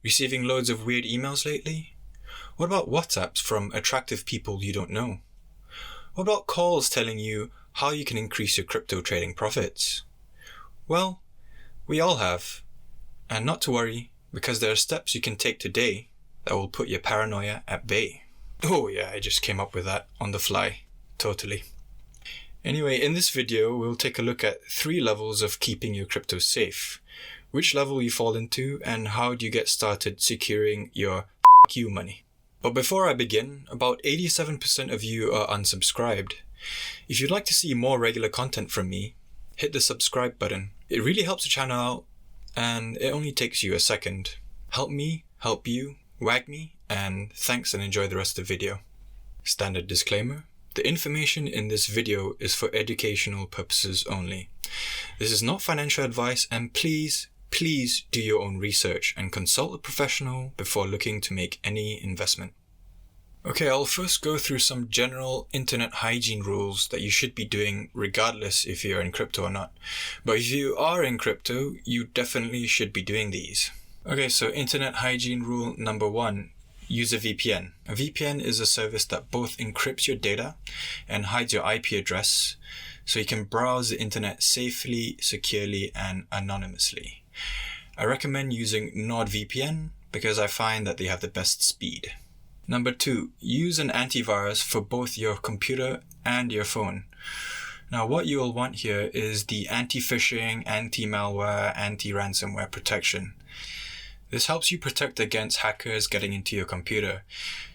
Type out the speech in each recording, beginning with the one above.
Receiving loads of weird emails lately? What about WhatsApps from attractive people you don't know? What about calls telling you how you can increase your crypto trading profits? Well, we all have. And not to worry, because there are steps you can take today that will put your paranoia at bay. Oh yeah, I just came up with that on the fly. Totally. Anyway, in this video, we'll take a look at 3 levels of keeping your crypto safe, which level you fall into, and how do you get started securing your you money. But before I begin, about 87% of you are unsubscribed. If you'd like to see more regular content from me, hit the subscribe button. It really helps the channel out, and it only takes you a second. Help me, help you, wag me, and thanks and enjoy the rest of the video. Standard disclaimer. The information in this video is for educational purposes only. This is not financial advice, and please do your own research and consult a professional before looking to make any investment. Okay, I'll first go through some general internet hygiene rules that you should be doing regardless if you're in crypto or not. But if you are in crypto, you definitely should be doing these. Okay, so internet hygiene rule number 1. Use a VPN. A VPN is a service that both encrypts your data and hides your IP address so you can browse the internet safely, securely, and anonymously. I recommend using NordVPN because I find that they have the best speed. Number 2, use an antivirus for both your computer and your phone. Now what you will want here is the anti-phishing, anti-malware, anti-ransomware protection. This helps you protect against hackers getting into your computer.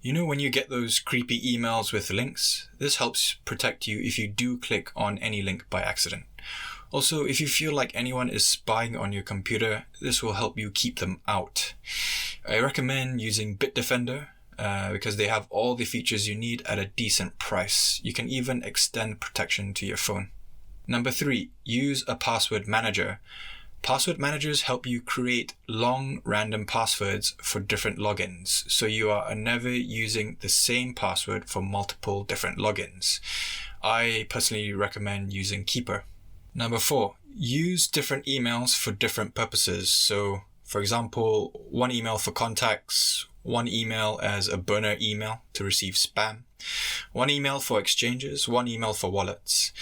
You know when you get those creepy emails with links? This helps protect you if you do click on any link by accident. Also, if you feel like anyone is spying on your computer, this will help you keep them out. I recommend using Bitdefender because they have all the features you need at a decent price. You can even extend protection to your phone. Number 3, use a password manager. Password managers help you create long random passwords for different logins, so you are never using the same password for multiple different logins. I personally recommend using Keeper. Number 4, use different emails for different purposes. So, for example, one email for contacts, one email as a burner email to receive spam, one email for exchanges, one email for wallets.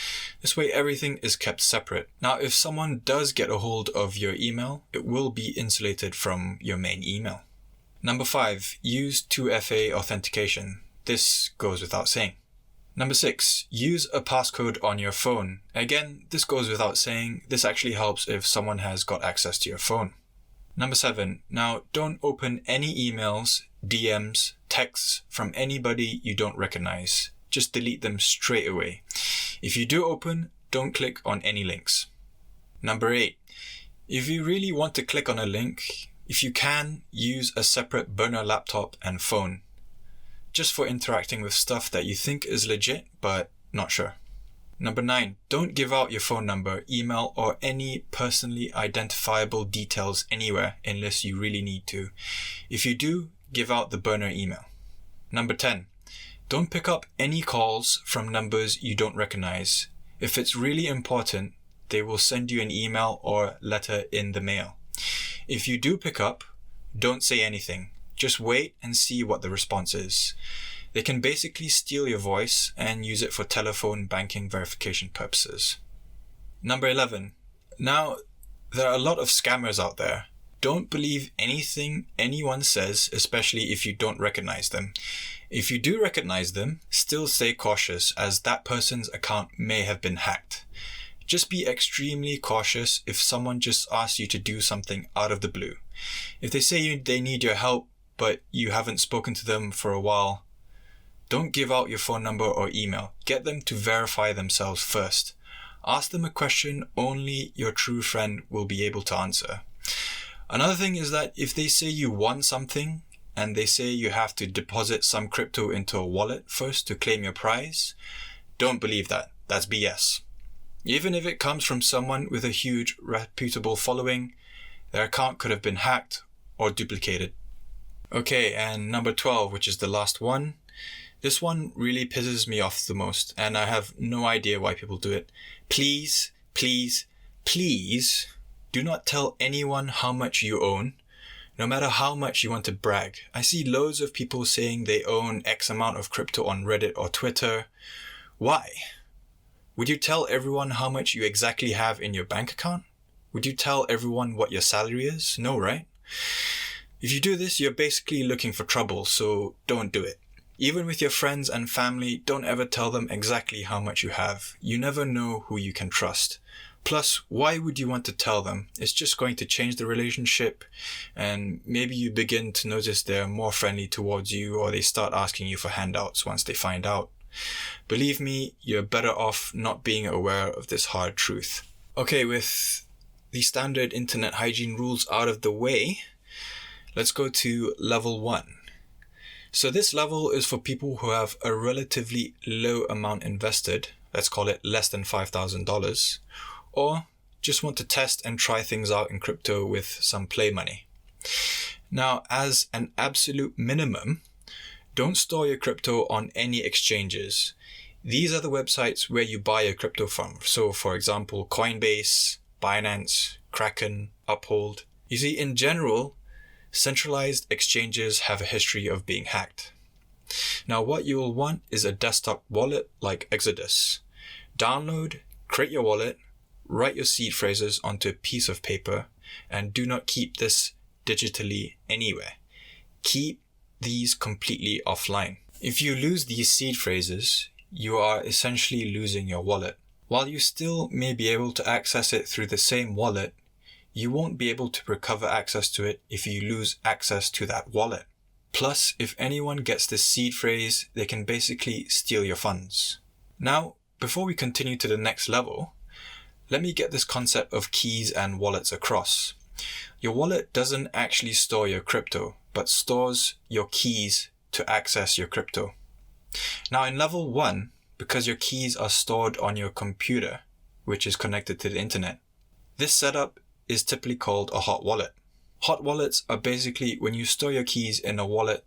This way everything is kept separate. Now, if someone does get a hold of your email, it will be insulated from your main email. Number 5, use 2FA authentication. This goes without saying. Number 6, use a passcode on your phone. Again, this goes without saying. This actually helps if someone has got access to your phone. Number 7, now don't open any emails, DMs, texts from anybody you don't recognize. Just delete them straight away. If you do open, don't click on any links. Number 8, if you really want to click on a link, if you can, use a separate burner laptop and phone, just for interacting with stuff that you think is legit but not sure. Number 9, don't give out your phone number, email, or any personally identifiable details anywhere unless you really need to. If you do, give out the burner email. Number 10, don't pick up any calls from numbers you don't recognize. If it's really important, they will send you an email or letter in the mail. If you do pick up, don't say anything. Just wait and see what the response is. They can basically steal your voice and use it for telephone banking verification purposes. Number 11. Now, there are a lot of scammers out there. Don't believe anything anyone says, especially if you don't recognize them. If you do recognize them, still stay cautious as that person's account may have been hacked. Just be extremely cautious if someone just asks you to do something out of the blue. If they say they need your help, but you haven't spoken to them for a while, don't give out your phone number or email. Get them to verify themselves first. Ask them a question only your true friend will be able to answer. Another thing is that if they say you won something and they say you have to deposit some crypto into a wallet first to claim your prize, don't believe that. That's BS. Even if it comes from someone with a huge reputable following, their account could have been hacked or duplicated. Okay, and number 12, which is the last one. This one really pisses me off the most, and I have no idea why people do it. Please do not tell anyone how much you own, No matter how much you want to brag. I see loads of people saying they own X amount of crypto on Reddit or Twitter. Why? Would you tell everyone how much you exactly have in your bank account? Would you tell everyone what your salary is? No, right? If you do this, you're basically looking for trouble, so don't do it. Even with your friends and family, don't ever tell them exactly how much you have. You never know who you can trust. Plus, why would you want to tell them? It's just going to change the relationship, and maybe you begin to notice they're more friendly towards you, or they start asking you for handouts once they find out. Believe me, you're better off not being aware of this hard truth. Okay, with the standard internet hygiene rules out of the way, let's go to level 1. So this level is for people who have a relatively low amount invested, let's call it less than $5,000, or just want to test and try things out in crypto with some play money. Now, as an absolute minimum, don't store your crypto on any exchanges. These are the websites where you buy your crypto from. So, for example, Coinbase, Binance, Kraken, Uphold. You see, in general, centralized exchanges have a history of being hacked. Now, what you will want is a desktop wallet like Exodus. Download, create your wallet, write your seed phrases onto a piece of paper, and do not keep this digitally anywhere. Keep these completely offline. If you lose these seed phrases, you are essentially losing your wallet. While you still may be able to access it through the same wallet, you won't be able to recover access to it if you lose access to that wallet. Plus, if anyone gets this seed phrase, they can basically steal your funds. Now, before we continue to the next level, let me get this concept of keys and wallets across. Your wallet doesn't actually store your crypto, but stores your keys to access your crypto. Now in level 1, because your keys are stored on your computer, which is connected to the internet, this setup is typically called a hot wallet. Hot wallets are basically when you store your keys in a wallet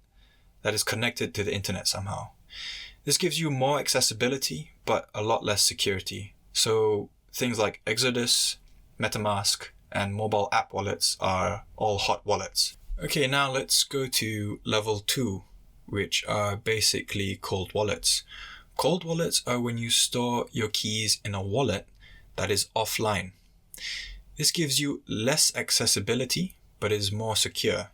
that is connected to the internet somehow. This gives you more accessibility, but a lot less security. So things like Exodus, MetaMask, and mobile app wallets are all hot wallets. Okay, now let's go to level 2, which are basically cold wallets. Cold wallets are when you store your keys in a wallet that is offline. This gives you less accessibility, but is more secure.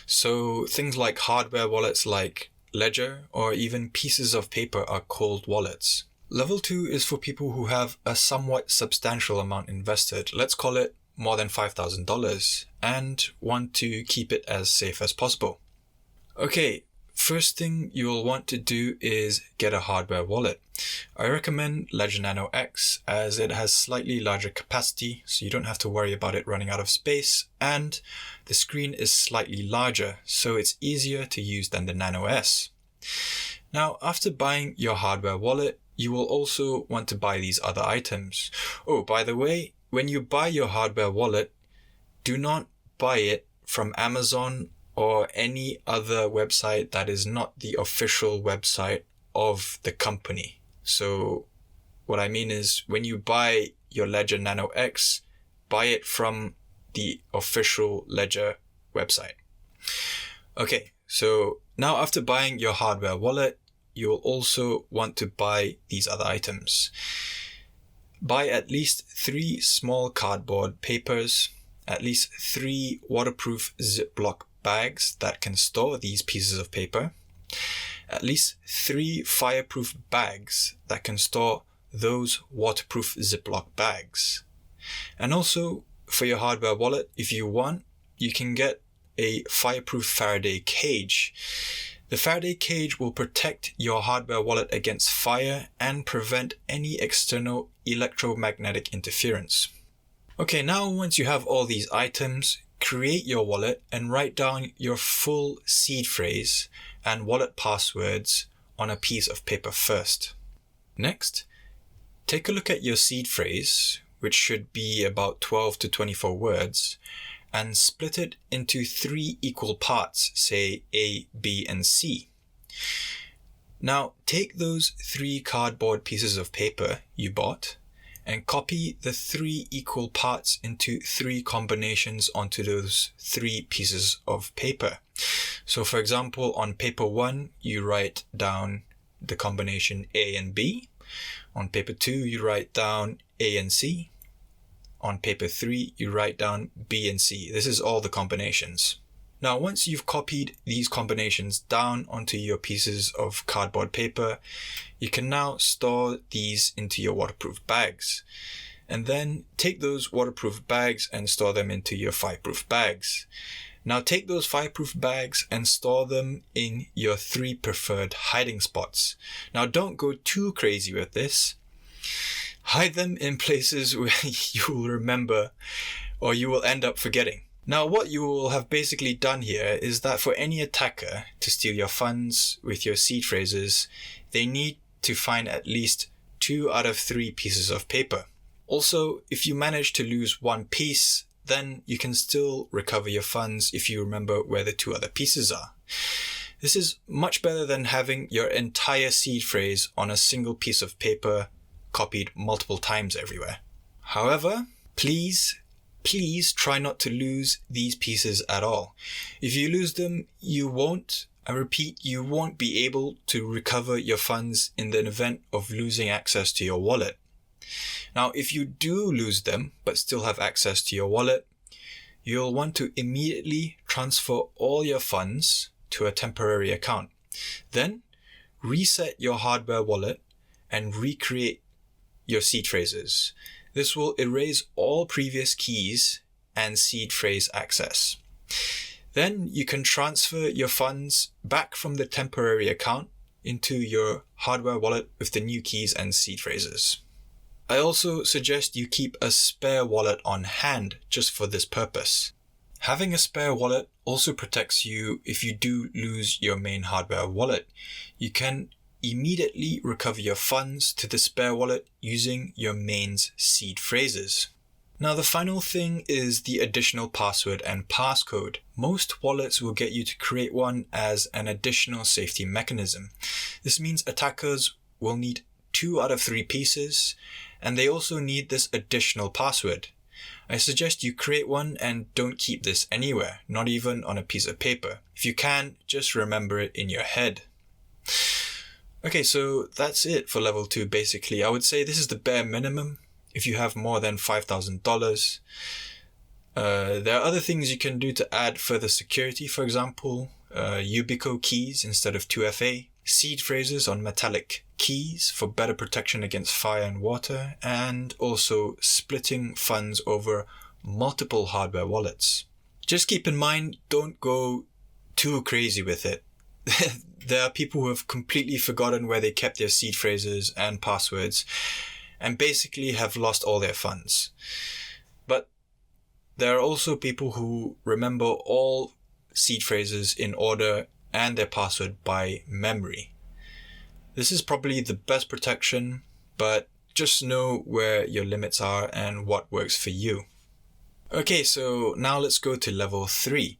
So things like hardware wallets like Ledger or even pieces of paper are cold wallets. Level 2 is for people who have a somewhat substantial amount invested. Let's call it more than $5,000 and want to keep it as safe as possible. Okay, first thing you'll want to do is get a hardware wallet. I recommend Ledger Nano X as it has slightly larger capacity, so you don't have to worry about it running out of space, and the screen is slightly larger, so it's easier to use than the Nano S. Now, after buying your hardware wallet, you will also want to buy these other items. Oh, by the way, when you buy your hardware wallet, do not buy it from Amazon or any other website that is not the official website of the company. So what I mean is when you buy your Ledger Nano X, buy it from the official Ledger website. Okay, so now after buying your hardware wallet, you'll also want to buy these other items. Buy at least 3 small cardboard papers, at least 3 waterproof Ziploc bags that can store these pieces of paper, at least 3 fireproof bags that can store those waterproof Ziploc bags. And also, for your hardware wallet, if you want, you can get a fireproof Faraday cage. The Faraday cage will protect your hardware wallet against fire and prevent any external electromagnetic interference. Okay, now once you have all these items, create your wallet and write down your full seed phrase and wallet passwords on a piece of paper first. Next, take a look at your seed phrase, which should be about 12 to 24 words, and split it into 3 equal parts, say A, B, and C. Now, take those 3 cardboard pieces of paper you bought and copy the 3 equal parts into 3 combinations onto those 3 pieces of paper. So for example, on paper 1, you write down the combination A and B. On paper 2, you write down A and C. On paper 3, you write down B and C. This is all the combinations. Now, once you've copied these combinations down onto your pieces of cardboard paper, you can now store these into your waterproof bags. And then take those waterproof bags and store them into your fireproof bags. Now take those fireproof bags and store them in your 3 preferred hiding spots. Now don't go too crazy with this. Hide them in places where you will remember or you will end up forgetting. Now what you will have basically done here is that for any attacker to steal your funds with your seed phrases, they need to find at least 2 out of 3 pieces of paper. Also, if you manage to lose 1 piece, then you can still recover your funds if you remember where the 2 other pieces are. This is much better than having your entire seed phrase on a single piece of paper copied multiple times everywhere. However, please try not to lose these pieces at all. If you lose them, you won't be able to recover your funds in the event of losing access to your wallet. Now, if you do lose them, but still have access to your wallet, you'll want to immediately transfer all your funds to a temporary account. Then, reset your hardware wallet and recreate your seed phrases. This will erase all previous keys and seed phrase access. Then you can transfer your funds back from the temporary account into your hardware wallet with the new keys and seed phrases. I also suggest you keep a spare wallet on hand just for this purpose. Having a spare wallet also protects you if you do lose your main hardware wallet. You can immediately recover your funds to the spare wallet using your main's seed phrases. Now the final thing is the additional password and passcode. Most wallets will get you to create one as an additional safety mechanism. This means attackers will need 2 out of 3 pieces, and they also need this additional password. I suggest you create one and don't keep this anywhere, not even on a piece of paper. If you can, just remember it in your head. Okay, so that's it for level 2 basically. I would say this is the bare minimum if you have more than $5,000. There are other things you can do to add further security, for example, Ubico keys instead of 2FA, seed phrases on metallic keys for better protection against fire and water, and also splitting funds over multiple hardware wallets. Just keep in mind, don't go too crazy with it. There are people who have completely forgotten where they kept their seed phrases and passwords and basically have lost all their funds. But there are also people who remember all seed phrases in order and their password by memory. This is probably the best protection, but just know where your limits are and what works for you. Okay, so now let's go to level 3.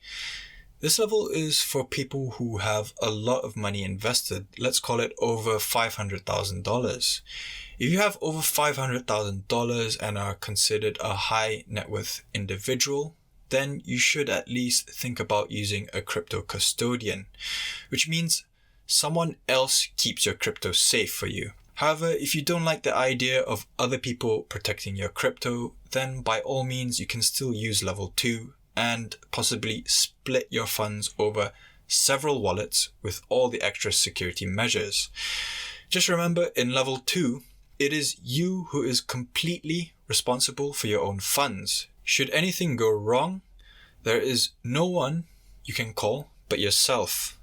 This level is for people who have a lot of money invested. Let's call it over $500,000. If you have over $500,000 and are considered a high net worth individual, then you should at least think about using a crypto custodian, which means someone else keeps your crypto safe for you. However, if you don't like the idea of other people protecting your crypto, then by all means you can still use level 2 and possibly split your funds over several wallets with all the extra security measures. Just remember, in level 2, it is you who is completely responsible for your own funds. Should anything go wrong, there is no one you can call but yourself.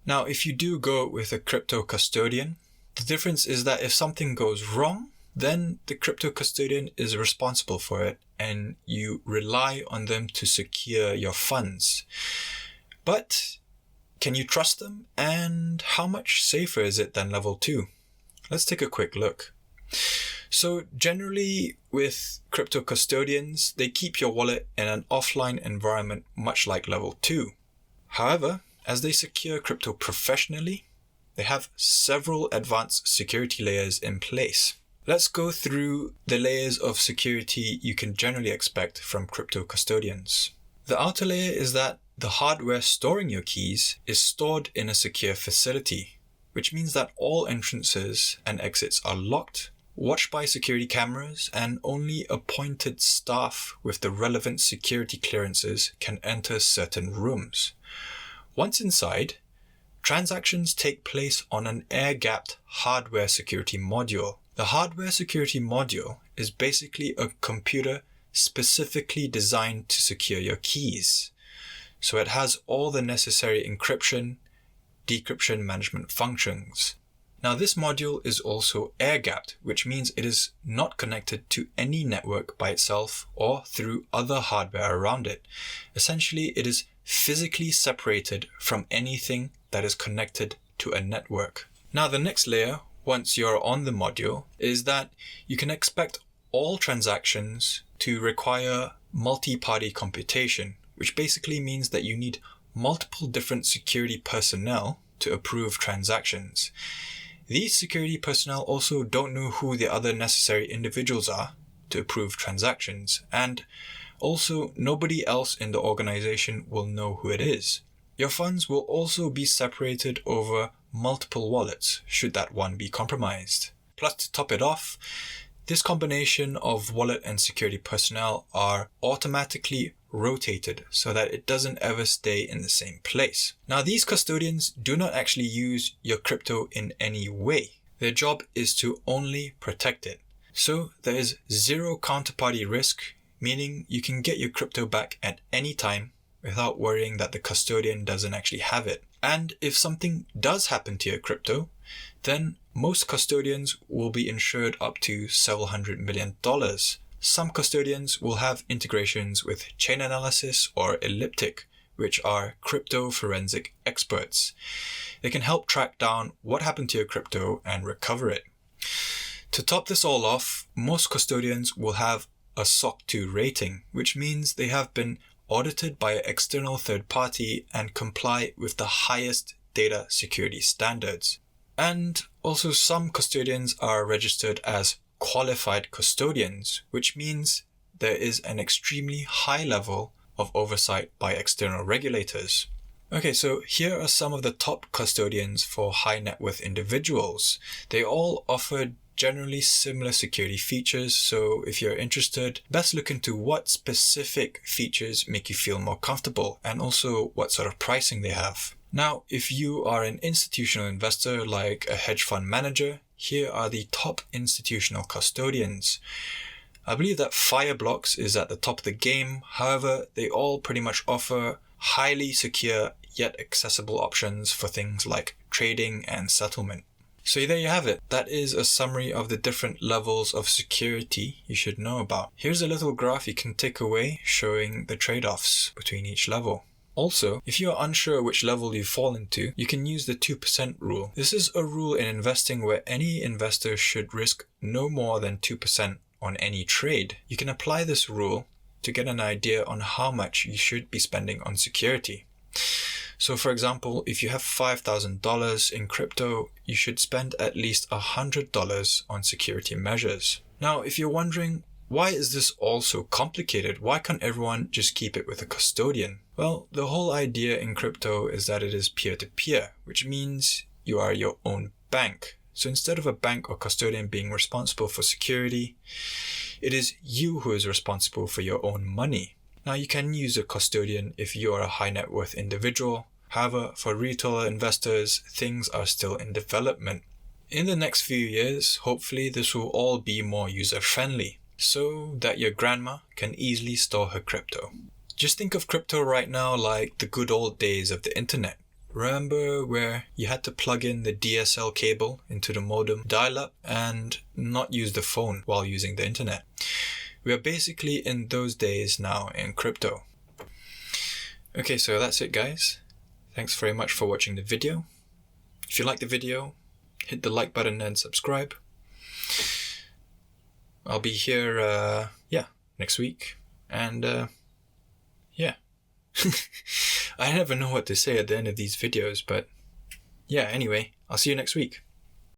Now, if you do go with a crypto custodian, the difference is that if something goes wrong, then the crypto custodian is responsible for it and you rely on them to secure your funds. But can you trust them? And how much safer is it than level 2? Let's take a quick look. So generally with crypto custodians, they keep your wallet in an offline environment much like level 2. However, as they secure crypto professionally, they have several advanced security layers in place. Let's go through the layers of security you can generally expect from crypto custodians. The outer layer is that the hardware storing your keys is stored in a secure facility, which means that all entrances and exits are locked, watched by security cameras, and only appointed staff with the relevant security clearances can enter certain rooms. Once inside, transactions take place on an air-gapped hardware security module. The hardware security module is basically a computer specifically designed to secure your keys. So it has all the necessary encryption, decryption management functions. Now this module is also air-gapped, which means it is not connected to any network by itself or through other hardware around it. Essentially, it is physically separated from anything that is connected to a network. Now the next layer, once you're on the module, is that you can expect all transactions to require multi-party computation, which basically means that you need multiple different security personnel to approve transactions. These security personnel also don't know who the other necessary individuals are to approve transactions, and also nobody else in the organization will know who it is. Your funds will also be separated over multiple wallets, should that one be compromised. Plus, to top it off, this combination of wallet and security personnel are automatically rotated so that it doesn't ever stay in the same place. Now, these custodians do not actually use your crypto in any way. Their job is to only protect it. So there is zero counterparty risk, meaning you can get your crypto back at any time without worrying that the custodian doesn't actually have it. And if something does happen to your crypto, then most custodians will be insured up to several $100 million. Some custodians will have integrations with Chain Analysis or Elliptic, which are crypto forensic experts. They can help track down what happened to your crypto and recover it. To top this all off, most custodians will have a SOC 2 rating, which means they have been audited by an external third party and comply with the highest data security standards. And also some custodians are registered as qualified custodians, which means there is an extremely high level of oversight by external regulators. Okay, so here are some of the top custodians for high net worth individuals. They all offer generally similar security features, so if you're interested, best look into what specific features make you feel more comfortable and also what sort of pricing they have. Now, if you are an institutional investor like a hedge fund manager, here are the top institutional custodians. I believe that Fireblocks is at the top of the game. However, they all pretty much offer highly secure yet accessible options for things like trading and settlement. So there you have it. That is a summary of the different levels of security you should know about. Here's a little graph you can take away showing the trade-offs between each level. Also, if you are unsure which level you fall into, you can use the 2% rule. This is a rule in investing where any investor should risk no more than 2% on any trade. You can apply this rule to get an idea on how much you should be spending on security. So for example, if you have $5,000 in crypto, you should spend at least $100 on security measures. Now, if you're wondering, why is this all so complicated? Why can't everyone just keep it with a custodian? Well, the whole idea in crypto is that it is peer-to-peer, which means you are your own bank. So instead of a bank or custodian being responsible for security, it is you who is responsible for your own money. Now, you can use a custodian if you are a high net worth individual. However, for retail investors, things are still in development. In the next few years, hopefully this will all be more user-friendly, so that your grandma can easily store her crypto. Just think of crypto right now like the good old days of the internet. Remember where you had to plug in the DSL cable into the modem, dial up, and not use the phone while using the internet? We are basically in those days now in crypto. Okay, so that's it, guys. Thanks very much for watching the video. If you like the video, hit the like button and subscribe. I'll be here, next week. And, I never know what to say at the end of these videos, but yeah, anyway, I'll see you next week.